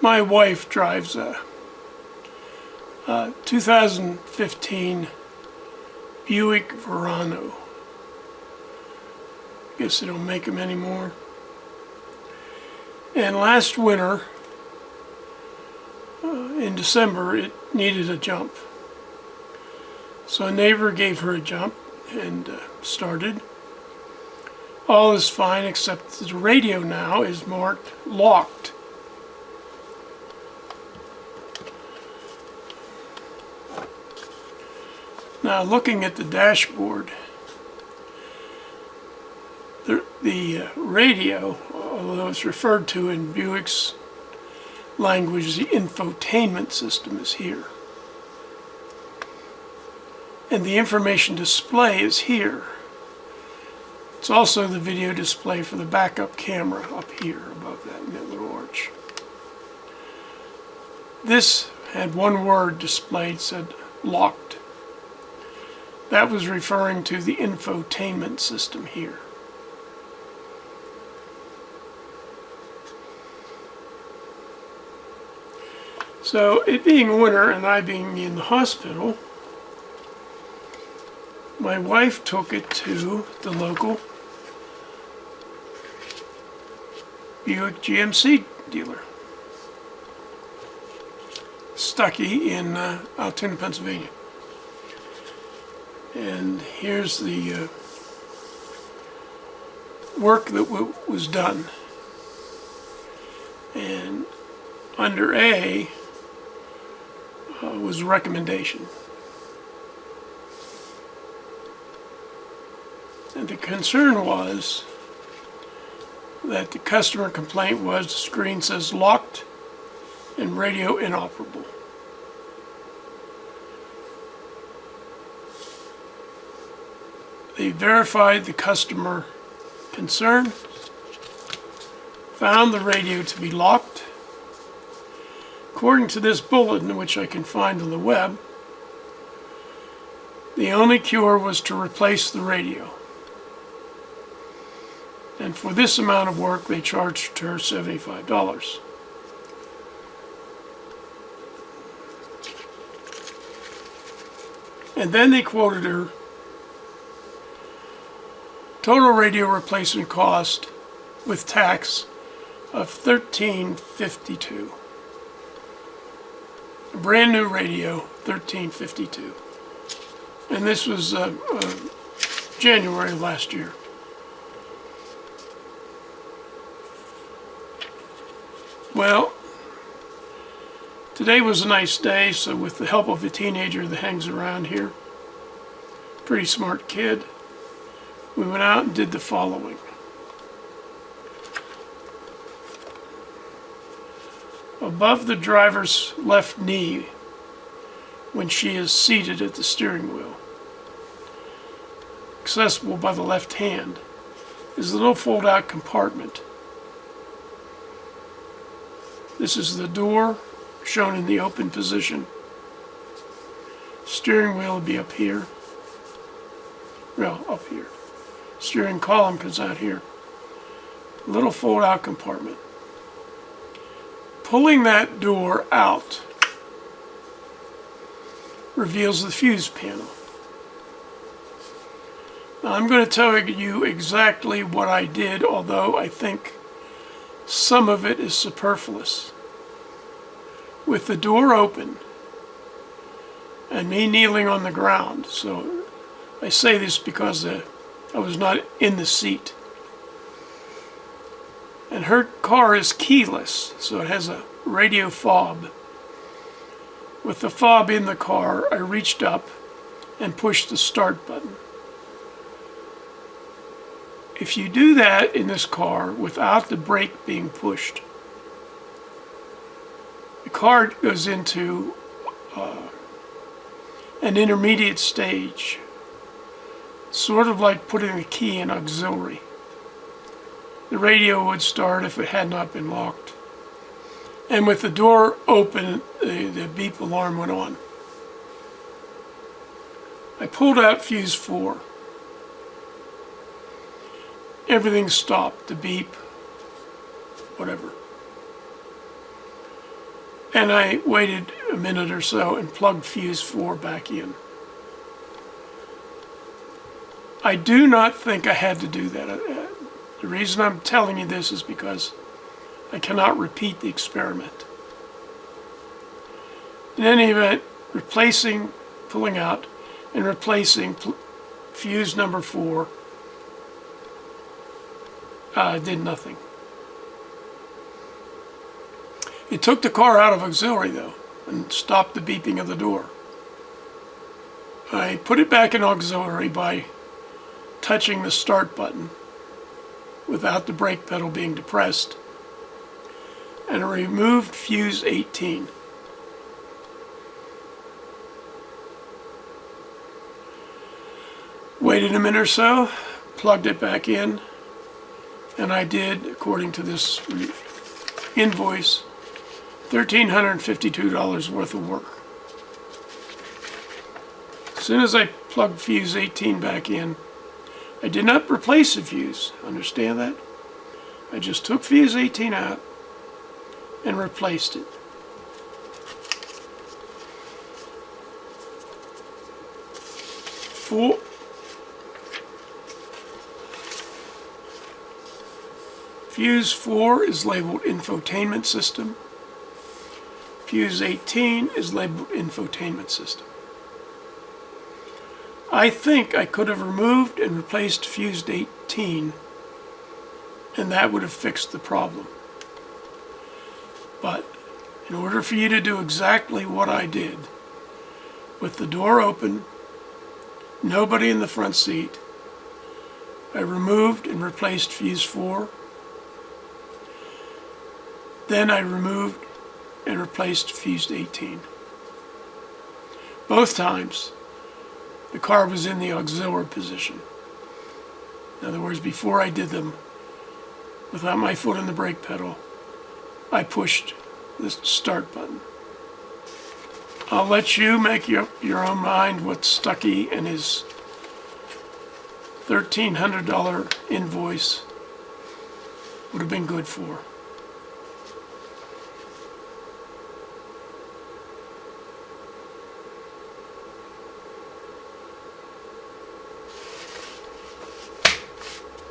My wife drives a 2015 Buick Verano. Guess they don't make them anymore. And last winter, in December, it needed a jump. So a neighbor gave her a jump and started. All is fine except the radio now is marked locked. Now looking at the dashboard, the radio, although it's referred to in Buick's language, the infotainment system is here. And the information display is here. It's also the video display for the backup camera up here above that in that little arch. This had one word displayed, said locked. That was referring to the infotainment system here. So it being winter and I being in the hospital, my wife took it to the local Buick GMC dealer, Stuckey in Altoona, Pennsylvania. And here's the work that was done. And under A was a recommendation. And the concern was that the customer complaint was the screen says locked and radio inoperable. They verified the customer concern, found the radio to be locked. According to this bulletin, which I can find on the web, the only cure was to replace the radio. And for this amount of work, they charged her $75. And then they quoted her total radio replacement cost with tax of $1,352. A brand new radio, $1,352. And this was January of last year. Well, today was a nice day, so with the help of a teenager that hangs around here, pretty smart kid, we went out and did the following. Above the driver's left knee, when she is seated at the steering wheel, accessible by the left hand, is a little fold-out compartment. This is the door shown in the open position. Steering wheel will be up here. Well, up here. Steering column comes out here. A little fold-out compartment. Pulling that door out reveals the fuse panel. Now, I'm going to tell you exactly what I did, although I think some of it is superfluous. With the door open and me kneeling on the ground, so I say this because I was not in the seat. And her car is keyless, so it has a radio fob. With the fob in the car, I reached up and pushed the start button. If you do that in this car without the brake being pushed, the car goes into an intermediate stage, sort of like putting the key in auxiliary. The radio would start if it had not been locked. And with the door open, the beep alarm went on. I pulled out fuse 4. Everything stopped, the beep, whatever. And I waited a minute or so and plugged fuse 4 back in. I do not think I had to do that. The reason I'm telling you this is because I cannot repeat the experiment. In any event, pulling out and replacing fuse number 4 did nothing. It took the car out of auxiliary though and stopped the beeping of the door. I put it back in auxiliary by touching the start button without the brake pedal being depressed, and I removed fuse 18. Waited a minute or so, plugged it back in, and I did, according to this invoice, $1,352 worth of work. As soon as I plugged fuse 18 back in, I did not replace the fuse, understand that? I just took fuse 18 out and replaced it. Fuse 4 is labeled Infotainment System. Fuse 18 is labeled Infotainment System. I think I could have removed and replaced fuse 18, and that would have fixed the problem. But in order for you to do exactly what I did, with the door open, nobody in the front seat, I removed and replaced fuse 4. Then I removed and replaced fuse 18. Both times, the car was in the auxiliary position. In other words, before I did them, without my foot on the brake pedal, I pushed the start button. I'll let you make your own mind what Stuckey and his $1,300 invoice would have been good for.